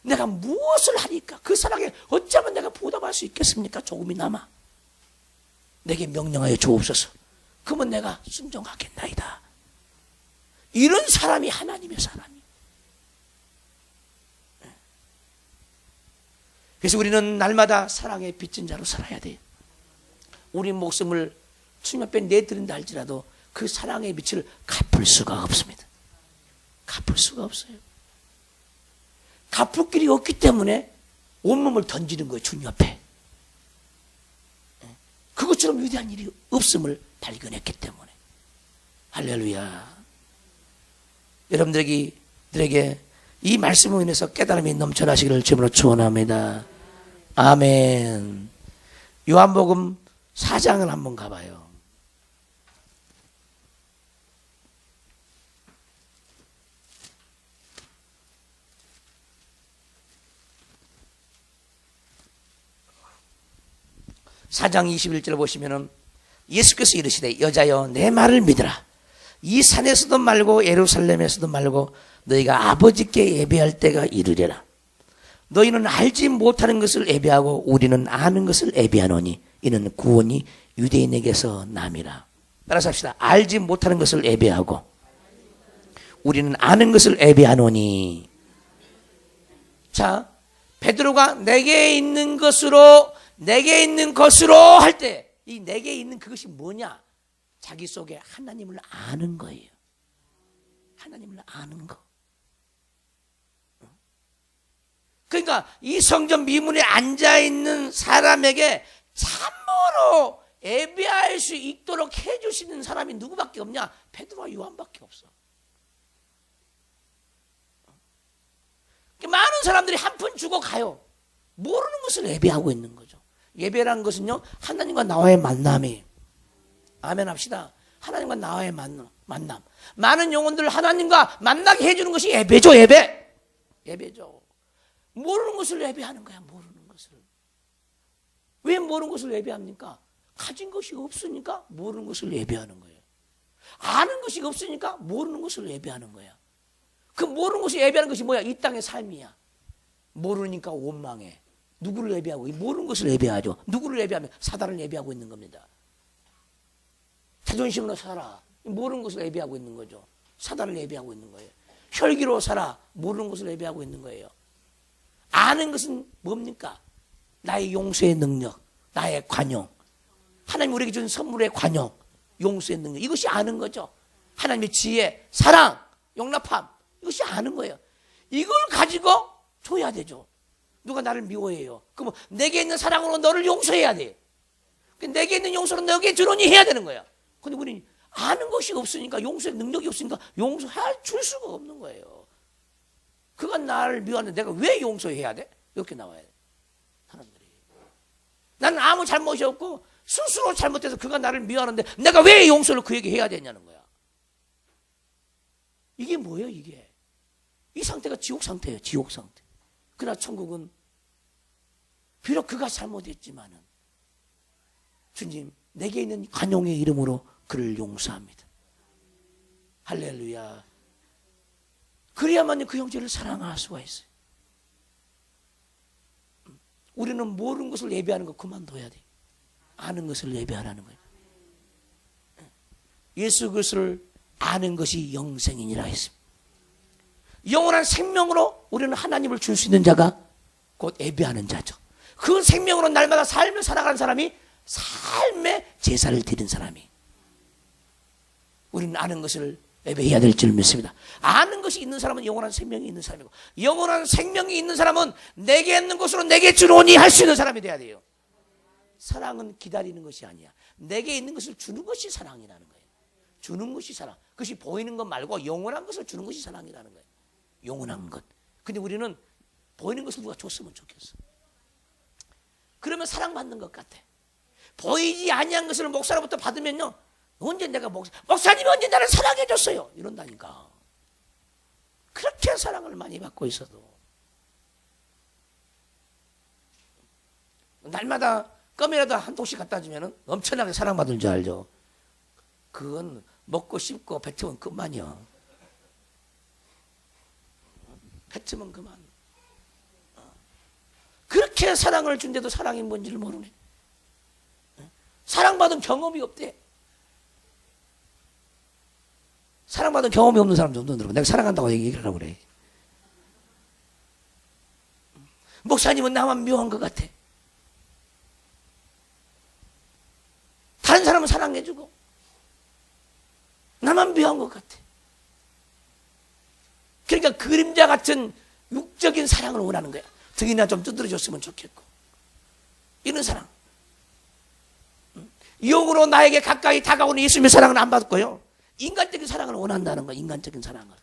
내가 무엇을 하리이까? 그 사랑에 어쩌면 내가 보답할 수 있겠습니까? 조금이나마 내게 명령하여 주옵소서. 그러면 내가 순종하겠나이다. 이런 사람이 하나님의 사람이. 그래서 우리는 날마다 사랑의 빚진 자로 살아야 돼요. 우리 목숨을 주님 앞에 내드린다 할지라도 그 사랑의 빛을 갚을 수가 없습니다. 갚을 수가 없어요. 갚을 길이 없기 때문에 온몸을 던지는 거예요. 주님 앞에. 그것처럼 위대한 일이 없음을 발견했기 때문에. 할렐루야. 여러분들에게 이 말씀으로 인해서 깨달음이 넘쳐나시기를 주님으로 축원합니다. 아멘. 요한복음 4장을 한번 가봐요. 사장 21절 보시면은 예수께서 이르시되 여자여 내 말을 믿으라. 이 산에서도 말고 예루살렘에서도 말고 너희가 아버지께 예배할 때가 이르리라. 너희는 알지 못하는 것을 예배하고 우리는 아는 것을 예배하노니 이는 구원이 유대인에게서 남이라. 따라서 합시다. 알지 못하는 것을 예배하고 우리는 아는 것을 예배하노니. 자, 베드로가 내게 있는 것으로 할 때 이 내게 있는 그것이 뭐냐? 자기 속에 하나님을 아는 거예요. 하나님을 아는 거. 그러니까 이 성전 미문에 앉아있는 사람에게 참으로 예배할 수 있도록 해주시는 사람이 누구밖에 없냐? 베드로와 요한밖에 없어. 많은 사람들이 한 푼 주고 가요. 모르는 것을 예배하고 있는 거죠. 예배라는 것은요 하나님과 나와의 만남이에요. 아멘 합시다. 하나님과 나와의 만남. 많은 영혼들을 하나님과 만나게 해주는 것이 예배죠. 예배죠. 모르는 것을 예배하는 거야. 모르는 것을. 왜 모르는 것을 예배합니까? 가진 것이 없으니까 모르는 것을 예배하는 거예요. 아는 것이 없으니까 모르는 것을 예배하는 거야. 그 모르는 것을 예배하는 것이 뭐야? 이 땅의 삶이야. 모르니까 원망해. 누구를 예배하고? 모르는 것을 예배하죠. 누구를 예배하면 사단을 예배하고 있는 겁니다. 자존심으로 살아. 모르는 것을 예배하고 있는 거죠. 사단을 예배하고 있는 거예요. 혈기로 살아. 모르는 것을 예배하고 있는 거예요. 아는 것은 뭡니까? 나의 용서의 능력, 나의 관용, 하나님 우리에게 준 선물의 관용, 용서의 능력, 이것이 아는 거죠. 하나님의 지혜, 사랑, 용납함, 이것이 아는 거예요. 이걸 가지고 줘야 되죠. 누가 나를 미워해요. 그러면 내게 있는 사랑으로 너를 용서해야 돼. 내게 있는 용서는 너에게 주노니 해야 되는 거야. 근데 우리는 아는 것이 없으니까, 용서의 능력이 없으니까 용서해 줄 수가 없는 거예요. 그가 나를 미워하는데 내가 왜 용서해야 돼? 이렇게 나와야 돼. 사람들이. 나는 아무 잘못이 없고 스스로 잘못해서 그가 나를 미워하는데 내가 왜 용서를 그에게 해야 되냐는 거야. 이게 뭐예요, 이게? 이 상태가 지옥 상태예요, 지옥 상태. 그러나 천국은 비록 그가 잘못했지만은 주님, 내게 있는 관용의 이름으로 그를 용서합니다. 할렐루야. 그래야만 그 형제를 사랑할 수가 있어요. 우리는 모르는 것을 예배하는 거 그만둬야 돼. 아는 것을 예배하라는 거예요. 예수 그리스도를 아는 것이 영생이니라 했습니다. 영원한 생명으로 우리는 하나님을 줄 수 있는 자가 곧 예배하는 자죠. 그 생명으로 날마다 삶을 살아가는 사람이 삶의 제사를 드린 사람이. 우리는 아는 것을 예배해야 될 줄 믿습니다. 아는 것이 있는 사람은 영원한 생명이 있는 사람이고, 영원한 생명이 있는 사람은 내게 있는 것으로 내게 주노니 할 수 있는 사람이 돼야 돼요. 사랑은 기다리는 것이 아니야. 내게 있는 것을 주는 것이 사랑이라는 거예요. 주는 것이 사랑. 그것이 보이는 것 말고 영원한 것을 주는 것이 사랑이라는 거예요. 영원한 것. 근데 우리는 보이는 것을 누가 줬으면 좋겠어. 그러면 사랑받는 것 같아. 보이지 아니한 것을 목사로부터 받으면요, 언제 내가 목사님이 언제 나를 사랑해 줬어요 이런다니까. 그렇게 사랑을 많이 받고 있어도 날마다 껌이라도 한 통씩 갖다 주면 엄청나게 사랑받을 줄 알죠. 그건 먹고 씹고 뱉으면 그만이야. 뱉으면 그만. 그렇게 사랑을 준데도 사랑이 뭔지를 모르네. 사랑받은 경험이 없대. 사랑받은 경험이 없는 사람 좀 들어봐. 내가 사랑한다고 얘기하라고 그래. 목사님은 나만 묘한 것 같아. 다른 사람은 사랑해주고 나만 묘한 것 같아. 그러니까 그림자 같은 육적인 사랑을 원하는 거야. 등이나 좀 두드려줬으면 좋겠고. 이런 사랑. 영으로 나에게 가까이 다가오는 예수님의 사랑은 안 받고요. 인간적인 사랑을 원한다는 거야. 인간적인 사랑을.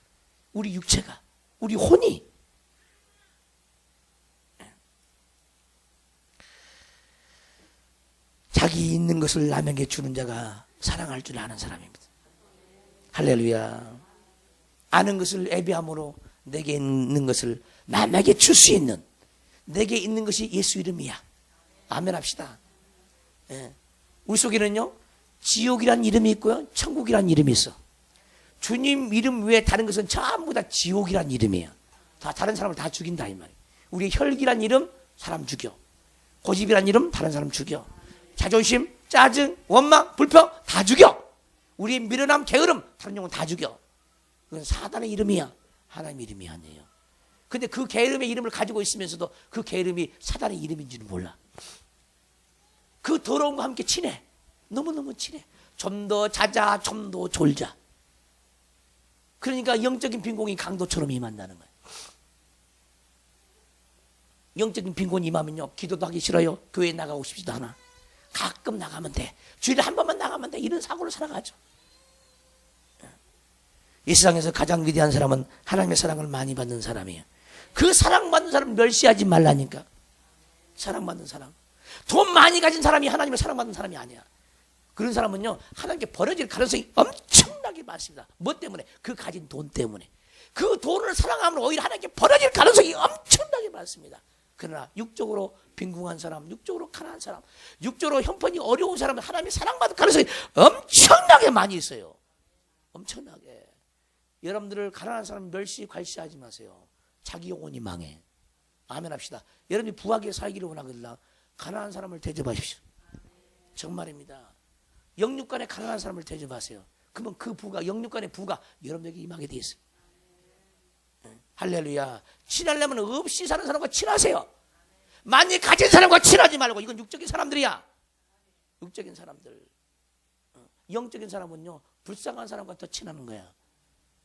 우리 육체가, 우리 혼이. 자기 있는 것을 남에게 주는 자가 사랑할 줄 아는 사람입니다. 할렐루야. 아는 것을 예배함으로 내게 있는 것을 남에게 줄 수 있는, 내게 있는 것이 예수 이름이야. 아멘 합시다. 예. 우리 속에는요, 지옥이란 이름이 있고요, 천국이란 이름이 있어. 주님 이름 외에 다른 것은 전부 다 지옥이란 이름이에요. 다 다른 사람을 다 죽인다 이 말이에요. 우리의 혈기란 이름 사람 죽여. 고집이란 이름 다른 사람 죽여. 자존심, 짜증, 원망, 불평 다 죽여. 우리의 미련함, 게으름 다른 영혼 다 죽여. 그건 사단의 이름이야. 하나님의 이름이 아니에요. 근데 그 게으름의 이름을 가지고 있으면서도 그 게으름이 사단의 이름인지는 몰라. 그 더러움과 함께 친해. 너무너무 친해. 좀 더 자자, 좀 더 졸자. 그러니까 영적인 빈곤이 강도처럼 임한다는 거예요. 영적인 빈곤이 임하면요, 기도도 하기 싫어요. 교회 나가고 싶지도 않아. 가끔 나가면 돼. 주일에 한 번만 나가면 돼. 이런 사고를 살아가죠. 이 세상에서 가장 위대한 사람은 하나님의 사랑을 많이 받는 사람이에요. 그 사랑받는 사람을 멸시하지 말라니까. 사랑받는 사람. 돈 많이 가진 사람이 하나님의 사랑받는 사람이 아니야. 그런 사람은요, 하나님께 버려질 가능성이 엄청나게 많습니다. 뭐 때문에? 그 가진 돈 때문에. 그 돈을 사랑하면 오히려 하나님께 버려질 가능성이 엄청나게 많습니다. 그러나 육적으로 빈궁한 사람, 육적으로 가난한 사람, 육적으로 형편이 어려운 사람은 하나님의 사랑받을 가능성이 엄청나게 많이 있어요. 엄청나게. 여러분들을 가난한 사람 멸시, 괄시하지 마세요. 자기 영혼이 망해. 아멘 합시다. 여러분이 부하게 살기를 원하거든요. 가난한 사람을 대접하십시오. 정말입니다. 영육간에 가난한 사람을 대접하세요. 그러면 그 부가, 영육간의 부가 여러분에게 임하게 돼 있어요. 할렐루야. 친하려면 없이 사는 사람과 친하세요. 많이 가진 사람과 친하지 말고. 이건 육적인 사람들이야. 육적인 사람들. 영적인 사람은요, 불쌍한 사람과 더 친하는 거야.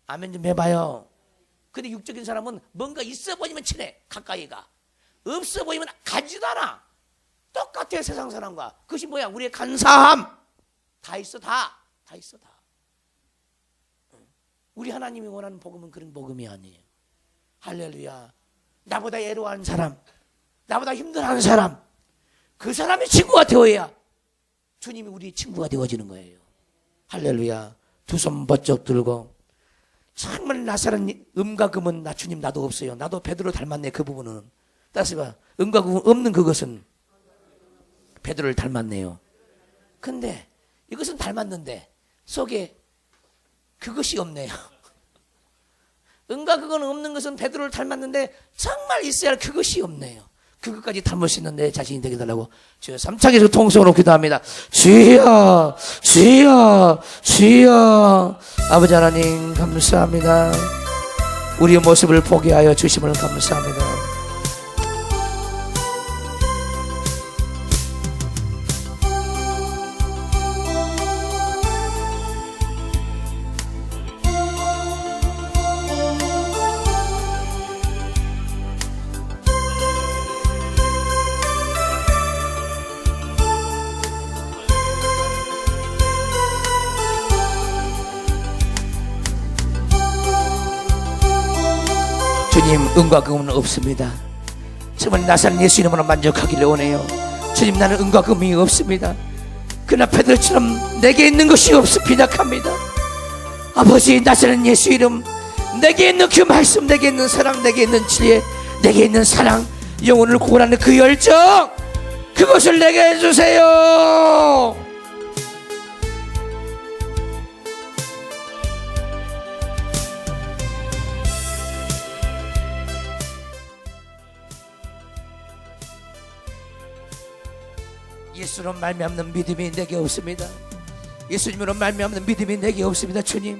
아멘 좀 해봐요. 근데 육적인 사람은 뭔가 있어 보이면 친해. 가까이 가. 없어 보이면 가지도 않아. 똑같아 세상 사람과. 그것이 뭐야? 우리의 간사함. 다 있어 다 있어 다. 우리 하나님이 원하는 복음은 그런 복음이 아니에요. 할렐루야. 나보다 애로한 사람, 나보다 힘들어하는 사람, 그 사람이 친구가 되어야 주님이 우리 친구가 되어지는 거예요. 할렐루야. 두 손 번쩍 들고 정말 낯설은 음과 금은 나 주님 나도 없어요. 나도 베드로 닮았네. 그 부분은 따라서 봐. 음과 금 없는 그것은 베드로를 닮았네요. 근데 이것은 닮았는데 속에 그것이 없네요. 음과 그건 없는 것은 베드로를 닮았는데 정말 있어야 할 그것이 없네요. 그것까지 닮을 수 있는 내 자신이 되게 달라고 주여 3창에서 통성으로 기도합니다. 주여 주여 주여. 아버지 하나님 감사합니다. 우리의 모습을 보게 하여 주심을 감사합니다. 주님 은과 금은 없습니다. 정말 나사는 예수 이름으로 만족하기를 원해요. 주님 나는 은과 금이 없습니다. 그러나 베드로처럼 내게 있는 것이 없어 빈약합니다. 아버지 나사는 예수 이름 내게 있는 그 말씀, 내게 있는 사랑, 내게 있는 지혜, 내게 있는 사랑, 영혼을 구원하는 그 열정, 그것을 내게 해주세요. 예수로 말미암는 믿음이 내게 없습니다. 예수님으로 말미암는 믿음이 내게 없습니다. 주님